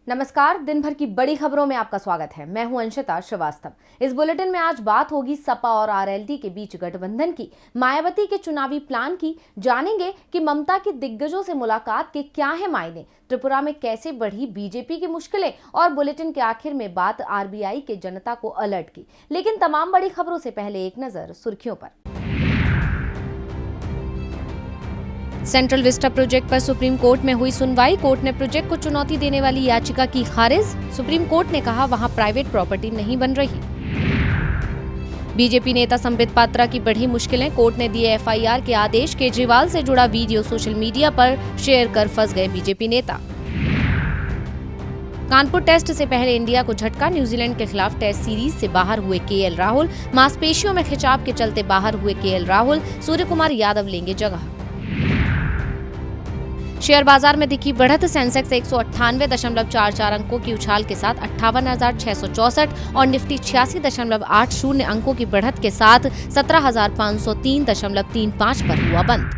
नमस्कार। दिन भर की बड़ी खबरों में आपका स्वागत है। मैं हूं अंशिता श्रीवास्तव। इस बुलेटिन में आज बात होगी सपा और आरएलडी के बीच गठबंधन की, मायावती के चुनावी प्लान की, जानेंगे कि ममता की दिग्गजों से मुलाकात के क्या है मायने, त्रिपुरा में कैसे बढ़ी बीजेपी की मुश्किलें और बुलेटिन के आखिर में बात आरबीआई के जनता को अलर्ट की। लेकिन तमाम बड़ी खबरों से पहले एक नजर सुर्खियों पर। सेंट्रल विस्टा प्रोजेक्ट पर सुप्रीम कोर्ट में हुई सुनवाई। कोर्ट ने प्रोजेक्ट को चुनौती देने वाली याचिका की खारिज। सुप्रीम कोर्ट ने कहा वहां प्राइवेट प्रॉपर्टी नहीं बन रही। बीजेपी नेता संबित पात्रा की बढ़ी मुश्किलें, कोर्ट ने दिए एफआईआर के आदेश। केजरीवाल से जुड़ा वीडियो सोशल मीडिया पर शेयर कर फंस गए बीजेपी नेता। कानपुर टेस्ट से पहले इंडिया को झटका, न्यूजीलैंड के खिलाफ टेस्ट सीरीज से बाहर हुए केएल राहुल। मांसपेशियों में खिंचाव के चलते बाहर हुए केएल राहुल, सूर्य कुमार यादव लेंगे जगह। शेयर बाजार में दिखी बढ़त, सेंसेक्स 198.44 अंकों की उछाल के साथ 58,664 और निफ्टी 86.80 अंकों की बढ़त के साथ 17,503.35 पर हुआ बंद।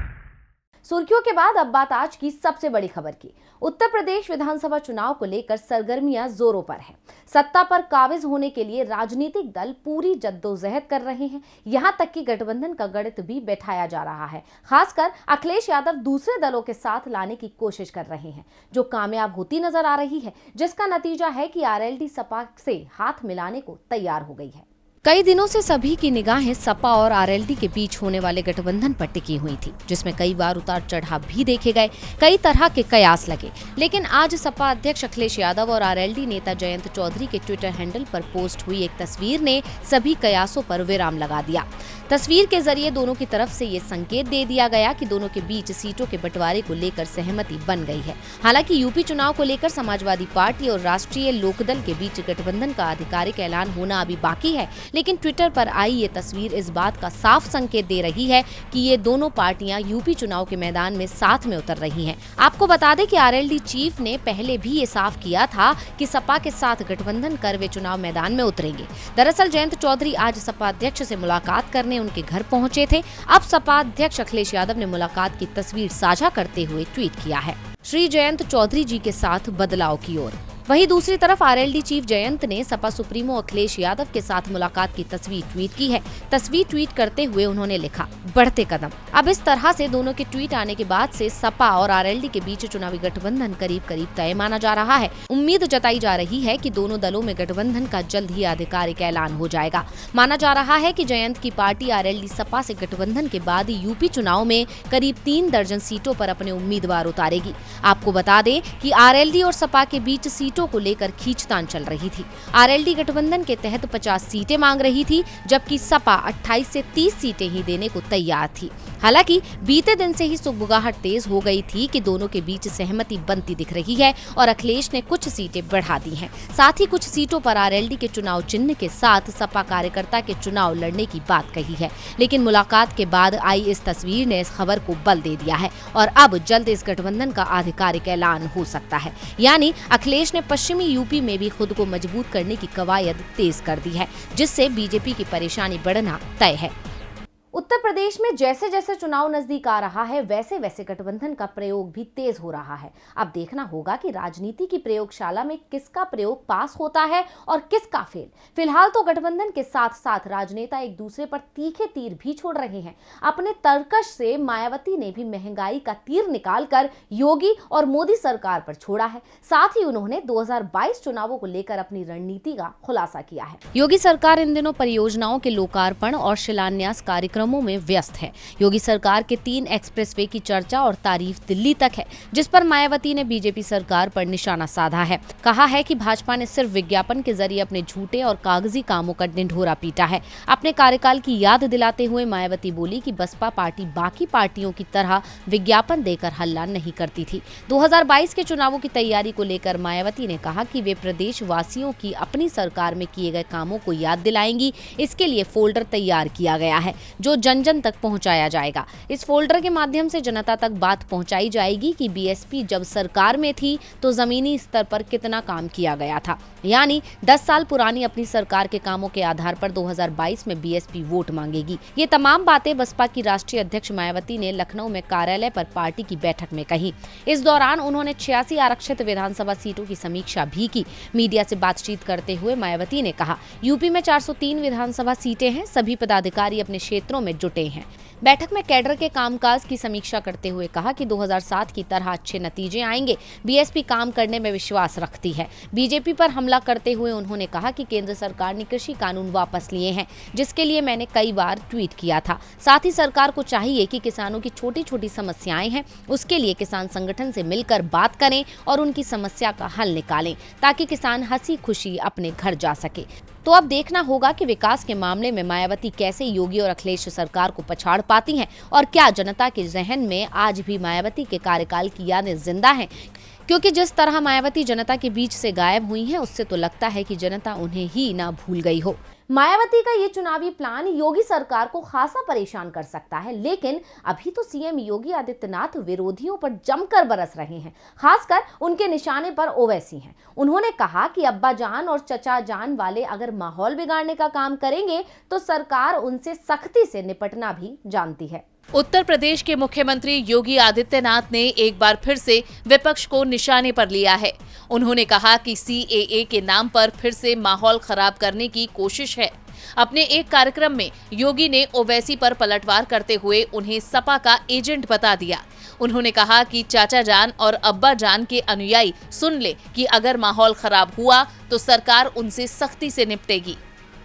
सुर्खियों के बाद अब बात आज की सबसे बड़ी खबर की। उत्तर प्रदेश विधानसभा चुनाव को लेकर सरगर्मियां जोरों पर हैं। सत्ता पर काबिज होने के लिए राजनीतिक दल पूरी जद्दोजहद कर रहे हैं। यहां तक कि गठबंधन का गणित भी बैठाया जा रहा है। खासकर अखिलेश यादव दूसरे दलों के साथ लाने की कोशिश कर रहे हैं, जो कामयाब होती नजर आ रही है, जिसका नतीजा है कि आरएलडी सपा से हाथ मिलाने को तैयार हो गई है। कई दिनों से सभी की निगाहें सपा और आरएलडी के बीच होने वाले गठबंधन पर टिकी हुई थी, जिसमें कई बार उतार चढ़ाव भी देखे गए, कई तरह के कयास लगे। लेकिन आज सपा अध्यक्ष अखिलेश यादव और आरएलडी नेता जयंत चौधरी के ट्विटर हैंडल पर पोस्ट हुई एक तस्वीर ने सभी कयासों पर विराम लगा दिया। तस्वीर के जरिए दोनों की तरफ से ये संकेत दे दिया गया कि दोनों के बीच सीटों के बंटवारे को लेकर सहमति बन गई है। हालांकि यूपी चुनाव को लेकर समाजवादी पार्टी और राष्ट्रीय लोकदल के बीच गठबंधन का आधिकारिक ऐलान होना अभी बाकी है, लेकिन ट्विटर पर आई ये तस्वीर इस बात का साफ संकेत दे रही है कि ये दोनों पार्टियां यूपी चुनाव के मैदान में साथ में उतर रही हैं। आपको बता दें कि आरएलडी चीफ ने पहले भी ये साफ किया था कि सपा के साथ गठबंधन कर वे चुनाव मैदान में उतरेंगे। दरअसल जयंत चौधरी आज सपा अध्यक्ष से मुलाकात करने उनके घर पहुंचे थे। अब सपा अध्यक्ष अखिलेश यादव ने मुलाकात की तस्वीर साझा करते हुए ट्वीट किया है, श्री जयंत चौधरी जी के साथ बदलाव की ओर। वहीं दूसरी तरफ आरएलडी चीफ जयंत ने सपा सुप्रीमो अखिलेश यादव के साथ मुलाकात की तस्वीर ट्वीट की है। तस्वीर ट्वीट करते हुए उन्होंने लिखा, बढ़ते कदम। अब इस तरह से दोनों के ट्वीट आने के बाद से सपा और आरएलडी के बीच चुनावी गठबंधन करीब करीब तय माना जा रहा है। उम्मीद जताई जा रही है कि दोनों दलों में गठबंधन का जल्द ही आधिकारिक ऐलान हो जाएगा। माना जा रहा है कि जयंत की पार्टी आरएलडी सपा से गठबंधन के बाद यूपी चुनाव में करीब 3 दर्जन सीटों पर अपने उम्मीदवार उतारेगी। आपको बता दें कि आरएलडी और सपा के बीच सीटों को लेकर खींचतान चल रही थी। आरएलडी गठबंधन के तहत 50 सीटें मांग रही थी, जबकि सपा 28 से 30 सीटें ही देने को तैयार थी। हालांकि बीते दिन से ही सुगबुगाहट तेज हो गई थी कि दोनों के बीच सहमति बनती दिख रही है और अखिलेश ने कुछ सीटें बढ़ा दी हैं। साथ ही कुछ सीटों पर आरएलडी के चुनाव चिन्ह के साथ सपा कार्यकर्ता के चुनाव लड़ने की बात कही है। लेकिन मुलाकात के बाद आई इस तस्वीर ने इस खबर को बल दे दिया है और अब जल्द इस गठबंधन का आधिकारिक ऐलान हो सकता है। यानी अखिलेश ने पश्चिमी यूपी में भी खुद को मजबूत करने की कवायद तेज कर दी है, जिससे बीजेपी की परेशानी बढ़ना तय है। उत्तर प्रदेश में जैसे जैसे चुनाव नजदीक आ रहा है, वैसे वैसे गठबंधन का प्रयोग भी तेज हो रहा है। अब देखना होगा कि राजनीति की प्रयोगशाला में किसका प्रयोग पास होता है और किसका फेल। फिलहाल तो गठबंधन के साथ साथ राजनेता एक दूसरे पर तीखे तीर भी छोड़ रहे हैं। अपने तर्कश से मायावती ने भी महंगाई का तीर निकालकर योगी और मोदी सरकार पर छोड़ा है। साथ ही उन्होंने 2022 चुनावों को लेकर अपनी रणनीति का खुलासा किया है। योगी सरकार इन दिनों परियोजनाओं के लोकार्पण और शिलान्यास कार्यक्रमों में व्यस्त है। योगी सरकार के 3 एक्सप्रेसवे की चर्चा और तारीफ दिल्ली तक है, जिस पर मायावती ने बीजेपी सरकार पर निशाना साधा है। कहा है कि भाजपा ने सिर्फ विज्ञापन के जरिए अपने झूठे और कागजी कामों का ढिंढोरा पीटा है। अपने कार्यकाल की याद दिलाते हुए मायावती बोली कि बसपा पार्टी बाकी पार्टियों की तरह विज्ञापन देकर हल्ला नहीं करती थी। 2022 के चुनावों की तैयारी को लेकर मायावती ने कहा कि वे प्रदेश वासियों की अपनी सरकार में किए गए कामों को याद दिलाएंगी। इसके लिए फोल्डर तैयार किया गया है, जो जन जन तक पहुंचाया जाएगा। इस फोल्डर के माध्यम से जनता तक बात पहुंचाई जाएगी कि बीएसपी जब सरकार में थी तो जमीनी स्तर पर कितना काम किया गया था। यानी 10 साल पुरानी अपनी सरकार के कामों के आधार पर 2022 में बीएसपी वोट मांगेगी। ये तमाम बातें बसपा की राष्ट्रीय अध्यक्ष मायावती ने लखनऊ में कार्यालय पर पार्टी की बैठक में कही। इस दौरान उन्होंने 86 आरक्षित विधानसभा सीटों की समीक्षा भी की। मीडिया से बातचीत करते हुए मायावती ने कहा, यूपी में 403 विधानसभा सीटें हैं, सभी पदाधिकारी अपने क्षेत्रों में जुटे हैं। बैठक में कैडर के कामकाज की समीक्षा करते हुए कहा कि 2007 की तरह अच्छे नतीजे आएंगे। बीएसपी काम करने में विश्वास रखती है। बीजेपी पर हमला करते हुए उन्होंने कहा कि केंद्र सरकार ने कृषि कानून वापस लिए हैं, जिसके लिए मैंने कई बार ट्वीट किया था। साथ ही सरकार को चाहिए कि किसानों की छोटी छोटी समस्याएं हैं, उसके लिए किसान संगठन से मिलकर बात करें और उनकी समस्या का हल निकालें, ताकि किसान हंसी खुशी अपने घर जा सके। तो अब देखना होगा कि विकास के मामले में मायावती कैसे योगी और अखिलेश सरकार को पछाड़ पाती हैं और क्या जनता के जहन में आज भी मायावती के कार्यकाल की यादें जिंदा हैं। क्योंकि जिस तरह मायावती जनता के बीच से गायब हुई हैं, उससे तो लगता है कि जनता उन्हें ही ना भूल गई हो। मायावती का ये चुनावी प्लान योगी सरकार को खासा परेशान कर सकता है, लेकिन अभी तो सीएम योगी आदित्यनाथ विरोधियों पर जमकर बरस रहे हैं। खासकर उनके निशाने पर ओवैसी हैं। उन्होंने कहा कि अब्बा जान और चचा जान वाले अगर माहौल बिगाड़ने का काम करेंगे तो सरकार उनसे सख्ती से निपटना भी जानती है। उत्तर प्रदेश के मुख्यमंत्री योगी आदित्यनाथ ने एक बार फिर से विपक्ष को निशाने पर लिया है। उन्होंने कहा कि सीएए के नाम पर फिर से माहौल खराब करने की कोशिश है। अपने एक कार्यक्रम में योगी ने ओवैसी पर पलटवार करते हुए उन्हें सपा का एजेंट बता दिया। उन्होंने कहा कि चाचा जान और अब्बा जान के अनुयायी सुन ले कि अगर माहौल खराब हुआ तो सरकार उनसे सख्ती से निपटेगी।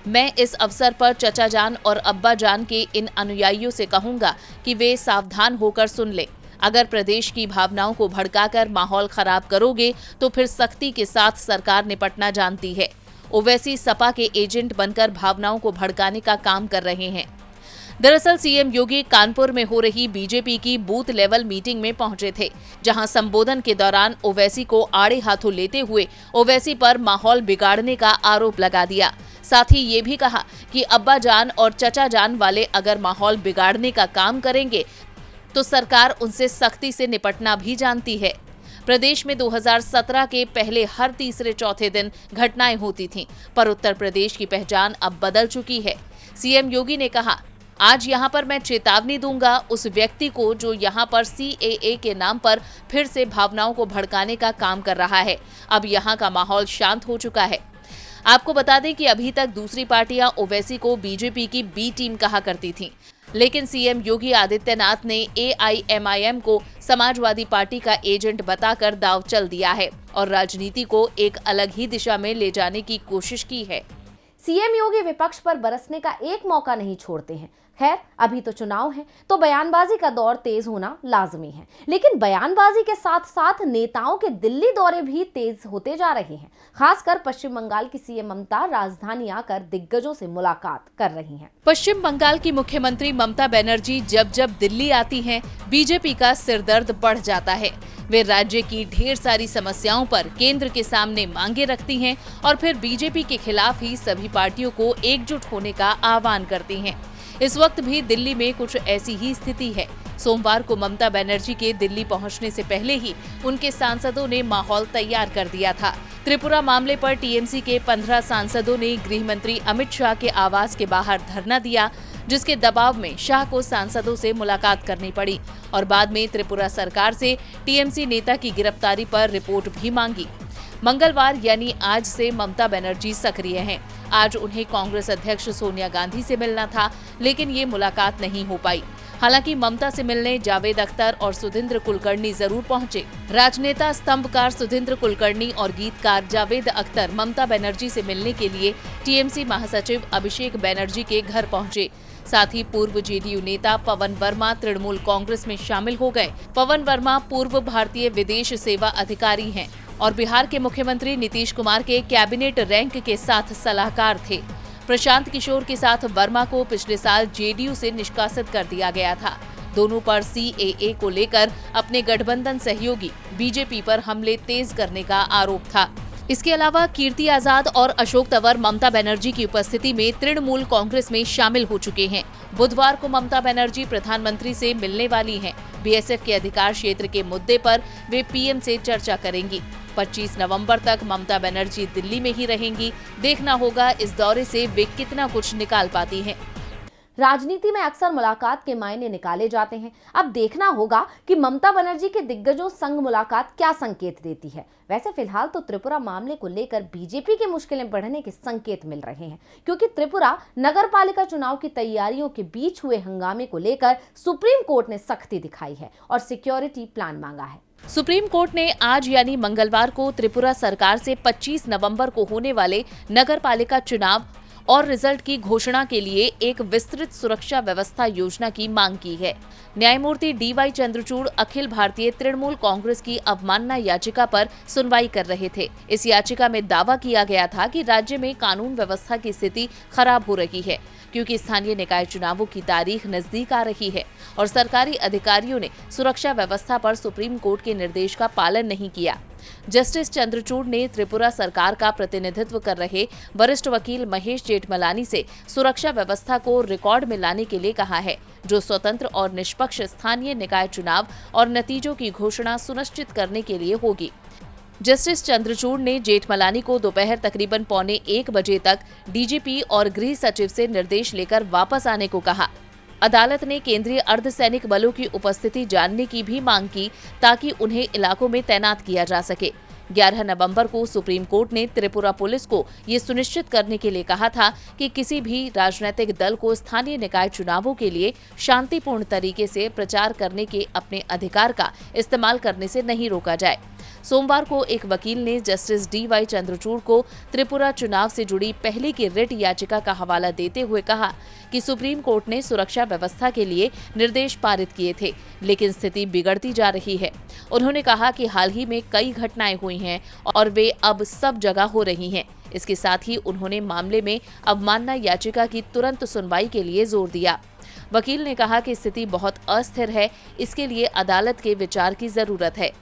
मैं इस अवसर पर चचा जान और अब्बा जान के इन अनुयायियों से कहूंगा कि वे सावधान होकर सुन ले। अगर प्रदेश की भावनाओं को भड़काकर माहौल खराब करोगे तो फिर सख्ती के साथ सरकार निपटना जानती है। ओवैसी सपा के एजेंट बनकर भावनाओं को भड़काने का काम कर रहे हैं। दरअसल सीएम योगी कानपुर में हो रही बीजेपी की बूथ लेवल मीटिंग में पहुंचे थे, जहां संबोधन के दौरान ओवैसी को आड़े हाथों लेते हुए ओवैसी पर माहौल बिगाड़ने का आरोप लगा दिया। साथ ही ये भी कहा कि अब्बा जान और चचा जान वाले अगर माहौल बिगाड़ने का काम करेंगे तो सरकार उनसे सख्ती से निपटना भी जानती है। प्रदेश में 2017 के पहले हर तीसरे चौथे दिन घटनाएं होती थीं, पर उत्तर प्रदेश की पहचान अब बदल चुकी है। सीएम योगी ने कहा, आज यहाँ पर मैं चेतावनी दूंगा उस व्यक्ति को जो यहाँ पर सीएए के नाम पर फिर से भावनाओं को भड़काने का काम कर रहा है। अब यहाँ का माहौल शांत हो चुका है। आपको बता दें कि अभी तक दूसरी पार्टियां ओवैसी को बीजेपी की बी टीम कहा करती थीं, लेकिन सीएम योगी आदित्यनाथ ने एआईएमआईएम को समाजवादी पार्टी का एजेंट बताकर दांव चल दिया है और राजनीति को एक अलग ही दिशा में ले जाने की कोशिश की है। सीएम योगी विपक्ष पर बरसने का एक मौका नहीं छोड़ते हैं। खैर, अभी तो चुनाव है तो बयानबाजी का दौर तेज होना लाजमी है, लेकिन बयानबाजी के साथ साथ नेताओं के दिल्ली दौरे भी तेज होते जा रहे हैं। खासकर पश्चिम बंगाल की सीएम ममता राजधानी आकर दिग्गजों से मुलाकात कर रही हैं। पश्चिम बंगाल की मुख्यमंत्री ममता बनर्जी जब जब दिल्ली आती हैं, बीजेपी का सिरदर्द बढ़ जाता है। वे राज्य की ढेर सारी समस्याओं पर केंद्र के सामने मांगे रखती हैं और फिर बीजेपी के खिलाफ ही सभी पार्टियों को एकजुट होने का आह्वान करती हैं। इस वक्त भी दिल्ली में कुछ ऐसी ही स्थिति है। सोमवार को ममता बनर्जी के दिल्ली पहुंचने से पहले ही उनके सांसदों ने माहौल तैयार कर दिया था। त्रिपुरा मामले पर टीएमसी के 15 सांसदों ने गृह मंत्री अमित शाह के आवास के बाहर धरना दिया, जिसके दबाव में शाह को सांसदों से मुलाकात करनी पड़ी और बाद में त्रिपुरा सरकार से टीएमसी नेता की गिरफ्तारी पर रिपोर्ट भी मांगी। मंगलवार यानी आज से ममता बनर्जी सक्रिय हैं। आज उन्हें कांग्रेस अध्यक्ष सोनिया गांधी से मिलना था, लेकिन ये मुलाकात नहीं हो पाई। हालांकि ममता से मिलने जावेद अख्तर और सुधींद्र कुलकर्णी जरूर पहुंचे। राजनेता स्तंभकार सुधींद्र कुलकर्णी और गीतकार जावेद अख्तर ममता बनर्जी से मिलने के लिए टीएमसी महासचिव अभिषेक बनर्जी के घर पहुंचे। साथ ही पूर्व जेडीयू नेता पवन वर्मा तृणमूल कांग्रेस में शामिल हो गए। पवन वर्मा पूर्व भारतीय विदेश सेवा अधिकारी हैं और बिहार के मुख्यमंत्री नीतीश कुमार के कैबिनेट रैंक के साथ सलाहकार थे। प्रशांत किशोर के साथ वर्मा को पिछले साल जेडीयू से निष्कासित कर दिया गया था। दोनों पर सीएए को लेकर अपने गठबंधन सहयोगी बीजेपी पर हमले तेज करने का आरोप था। इसके अलावा कीर्ति आजाद और अशोक तंवर ममता बनर्जी की उपस्थिति में तृणमूल कांग्रेस में शामिल हो चुके हैं। बुधवार को ममता बनर्जी प्रधानमंत्री से मिलने वाली हैं। बीएसएफ के अधिकार क्षेत्र के मुद्दे पर वे पीएम से चर्चा करेंगी। 25 नवंबर तक ममता बनर्जी दिल्ली में ही रहेंगी। देखना होगा इस दौरे से वे कितना कुछ निकाल पाती हैं। राजनीति में अक्सर मुलाकात के मायने निकाले जाते हैं। अब देखना होगा कि ममता बनर्जी के दिग्गजों संग मुलाकात क्या संकेत देती है। वैसे फिलहाल तो त्रिपुरा मामले को लेकर बीजेपी की मुश्किलें बढ़ने के संकेत मिल रहे हैं, क्योंकि त्रिपुरा नगरपालिका चुनाव की तैयारियों के बीच हुए हंगामे को लेकर सुप्रीम कोर्ट ने सख्ती दिखाई है और सिक्योरिटी प्लान मांगा है। सुप्रीम कोर्ट ने आज यानी मंगलवार को त्रिपुरा सरकार से 25 नवंबर को होने वाले नगरपालिका चुनाव और रिजल्ट की घोषणा के लिए एक विस्तृत सुरक्षा व्यवस्था योजना की मांग की है। न्यायमूर्ति DY चंद्रचूड़ अखिल भारतीय तृणमूल कांग्रेस की अवमानना याचिका पर सुनवाई कर रहे थे। इस याचिका में दावा किया गया था कि राज्य में कानून व्यवस्था की स्थिति खराब हो रही है, क्योंकि स्थानीय निकाय चुनावों की तारीख नजदीक आ रही है और सरकारी अधिकारियों ने सुरक्षा व्यवस्था पर सुप्रीम कोर्ट के निर्देश का पालन नहीं किया। जस्टिस चंद्रचूड़ ने त्रिपुरा सरकार का प्रतिनिधित्व कर रहे वरिष्ठ वकील महेश जेठमलानी से सुरक्षा व्यवस्था को रिकॉर्ड में लाने के लिए कहा है, जो स्वतंत्र और निष्पक्ष स्थानीय निकाय चुनाव और नतीजों की घोषणा सुनिश्चित करने के लिए होगी। जस्टिस चंद्रचूड़ ने जेठमलानी को दोपहर तकरीबन 1:15 बजे तक डीजीपी और गृह सचिव से निर्देश लेकर वापस आने को कहा। अदालत ने केंद्रीय अर्धसैनिक बलों की उपस्थिति जानने की भी मांग की, ताकि उन्हें इलाकों में तैनात किया जा सके। 11 नवंबर को सुप्रीम कोर्ट ने त्रिपुरा पुलिस को ये सुनिश्चित करने के लिए कहा था कि किसी भी राजनीतिक दल को स्थानीय निकाय चुनावों के लिए शांतिपूर्ण तरीके से प्रचार करने के अपने अधिकार का इस्तेमाल करने से नहीं रोका जाए। सोमवार को एक वकील ने जस्टिस DY चंद्रचूड़ को त्रिपुरा चुनाव से जुड़ी पहले की रिट याचिका का हवाला देते हुए कहा कि सुप्रीम कोर्ट ने सुरक्षा व्यवस्था के लिए निर्देश पारित किए थे, लेकिन स्थिति बिगड़ती जा रही है। उन्होंने कहा कि हाल ही में कई घटनाएं हुई हैं और वे अब सब जगह हो रही हैं। इसके साथ ही उन्होंने मामले में अवमानना याचिका की तुरंत सुनवाई के लिए जोर दिया। वकील ने कहा कि स्थिति बहुत अस्थिर है, इसके लिए अदालत के विचार की जरूरत है।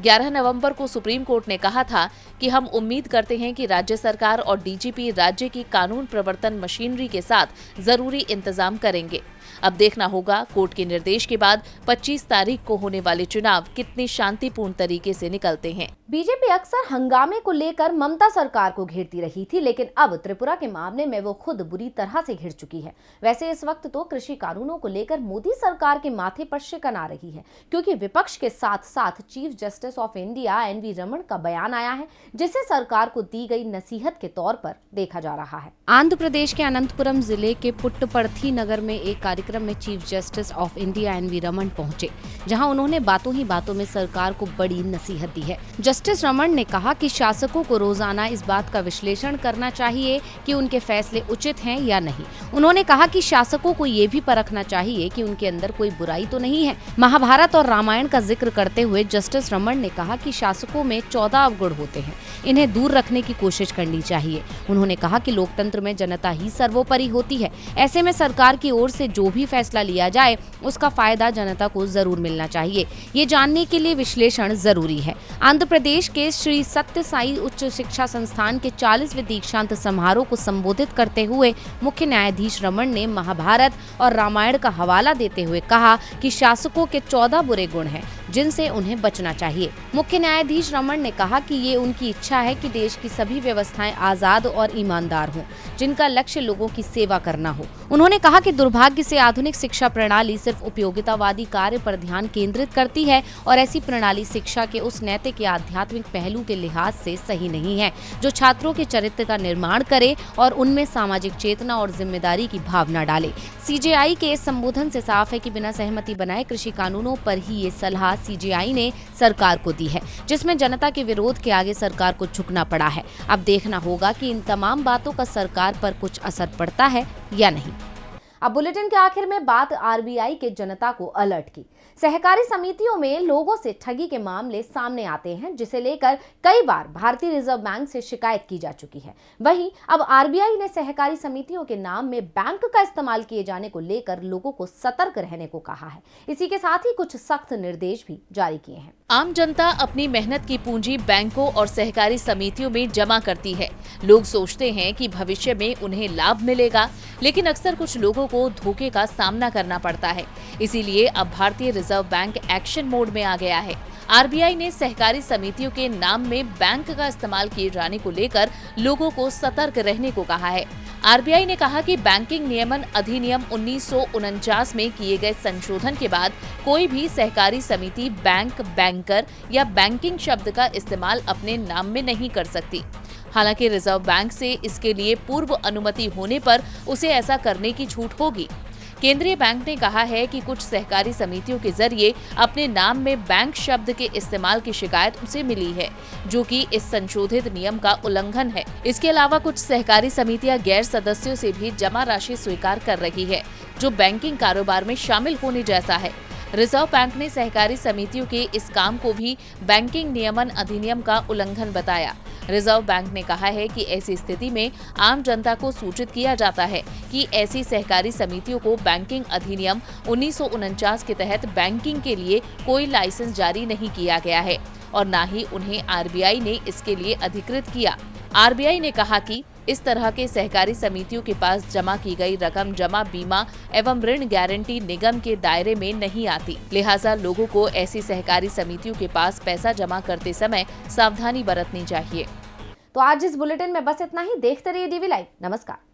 11 नवंबर को सुप्रीम कोर्ट ने कहा था कि हम उम्मीद करते हैं कि राज्य सरकार और डीजीपी राज्य की कानून प्रवर्तन मशीनरी के साथ जरूरी इंतजाम करेंगे। अब देखना होगा कोर्ट के निर्देश के बाद 25 तारीख को होने वाले चुनाव कितनी शांतिपूर्ण तरीके से निकलते हैं। बीजेपी अक्सर हंगामे को लेकर ममता सरकार को घेरती रही थी, लेकिन अब त्रिपुरा के मामले में वो खुद बुरी तरह से घिर चुकी है। वैसे इस वक्त तो कृषि कानूनों को लेकर मोदी सरकार के माथे पर शिकन आ रही है, क्योंकि विपक्ष के साथ साथ chief justice of India NV Raman का बयान आया है, जिसे सरकार को दी गई नसीहत के तौर पर देखा जा रहा है। आंध्र प्रदेश के अनंतपुरम जिले के पुट्टपर्थी नगर में एक कार्यक्रम में chief justice of India NV Raman पहुंचे, जहां उन्होंने बातों ही बातों में सरकार को बड़ी नसीहत दी है। जस्टिस रमन ने कहा कि शासकों को रोजाना इस बात का विश्लेषण करना चाहिए कि उनके फैसले उचित हैं या नहीं। उन्होंने कहा कि शासकों को ये भी परखना चाहिए कि उनके अंदर कोई बुराई तो नहीं है। महाभारत और रामायण का जिक्र करते हुए जस्टिस रमन ने कहा कि शासकों में 14 अवगुण होते हैं, इन्हें दूर रखने की कोशिश करनी चाहिए। उन्होंने कहा कि लोकतंत्र में जनता ही सर्वोपरि होती है, ऐसे में सरकार की ओर से जो भी फैसला लिया जाए उसका फायदा जनता को जरूर मिलना चाहिए। ये जानने के लिए विश्लेषण जरूरी है। आंध्र प्रदेश के श्री सत्य साई उच्च शिक्षा संस्थान के 40वें दीक्षांत समारोह को संबोधित करते हुए मुख्य न्यायाधीश रमन ने महाभारत और रामायण का हवाला देते हुए कहा कि शासकों के 14 बुरे गुण हैं, जिनसे उन्हें बचना चाहिए। मुख्य न्यायाधीश रमन ने कहा कि ये उनकी इच्छा है कि देश की सभी व्यवस्थाएं आजाद और ईमानदार हों, जिनका लक्ष्य लोगों की सेवा करना हो। उन्होंने कहा कि दुर्भाग्य से आधुनिक शिक्षा प्रणाली सिर्फ उपयोगितावादी कार्य पर ध्यान केंद्रित करती है और ऐसी प्रणाली शिक्षा के उस नैतिक या आध्यात्मिक पहलू के लिहाज से सही नहीं है, जो छात्रों के चरित्र का निर्माण करे और उनमें सामाजिक चेतना और जिम्मेदारी की भावना डाले। CJI के इस संबोधन से साफ है कि बिना सहमति बनाए कृषि कानूनों पर ही ये सलाह CJI ने सरकार को दी है, जिसमें जनता के विरोध के आगे सरकार को झुकना पड़ा है। अब देखना होगा कि इन तमाम बातों का सरकार पर कुछ असर पड़ता है या नहीं। अब बुलेटिन के आखिर में बात आरबीआई के जनता को अलर्ट की। सहकारी समितियों में लोगों से ठगी के मामले सामने आते हैं, जिसे लेकर कई बार भारतीय रिजर्व बैंक से शिकायत की जा चुकी है। वहीं अब आरबीआई ने सहकारी समितियों के नाम में बैंक का इस्तेमाल किए जाने को लेकर लोगों को सतर्क रहने को कहा है। इसी के साथ ही कुछ सख्त निर्देश भी जारी किए हैं। आम जनता अपनी मेहनत की पूंजी बैंकों और सहकारी समितियों में जमा करती है। लोग सोचते हैं कि भविष्य में उन्हें लाभ मिलेगा, लेकिन अक्सर कुछ लोगों को धोखे का सामना करना पड़ता है। इसीलिए अब भारतीय रिजर्व बैंक एक्शन मोड में आ गया है। आरबीआई ने सहकारी समितियों के नाम में बैंक का इस्तेमाल किए जाने को लेकर लोगों को सतर्क रहने को कहा है। आरबीआई ने कहा कि बैंकिंग नियमन अधिनियम 1949 में किए गए संशोधन के बाद कोई भी सहकारी समिति बैंक, बैंकर या बैंकिंग शब्द का इस्तेमाल अपने नाम में नहीं कर सकती। हालांकि रिजर्व बैंक से इसके लिए पूर्व अनुमति होने पर उसे ऐसा करने की छूट होगी। केंद्रीय बैंक ने कहा है कि कुछ सहकारी समितियों के जरिए अपने नाम में बैंक शब्द के इस्तेमाल की शिकायत उसे मिली है, जो कि इस संशोधित नियम का उल्लंघन है। इसके अलावा कुछ सहकारी समितियां गैर सदस्यों से भी जमा राशि स्वीकार कर रही है, जो बैंकिंग कारोबार में शामिल होने जैसा है। रिजर्व बैंक ने सहकारी समितियों के इस काम को भी बैंकिंग नियमन अधिनियम का उल्लंघन बताया। रिजर्व बैंक ने कहा है कि ऐसी स्थिति में आम जनता को सूचित किया जाता है कि ऐसी सहकारी समितियों को बैंकिंग अधिनियम 1949 के तहत बैंकिंग के लिए कोई लाइसेंस जारी नहीं किया गया है और न ही उन्हें आरबीआई ने इसके लिए अधिकृत किया। आरबीआई ने कहा कि इस तरह के सहकारी समितियों के पास जमा की गई रकम जमा बीमा एवं ऋण गारंटी निगम के दायरे में नहीं आती। लिहाजा लोगों को ऐसी सहकारी समितियों के पास पैसा जमा करते समय सावधानी बरतनी चाहिए। तो आज इस बुलेटिन में बस इतना ही। देखते रहिए डीवी लाइव। नमस्कार।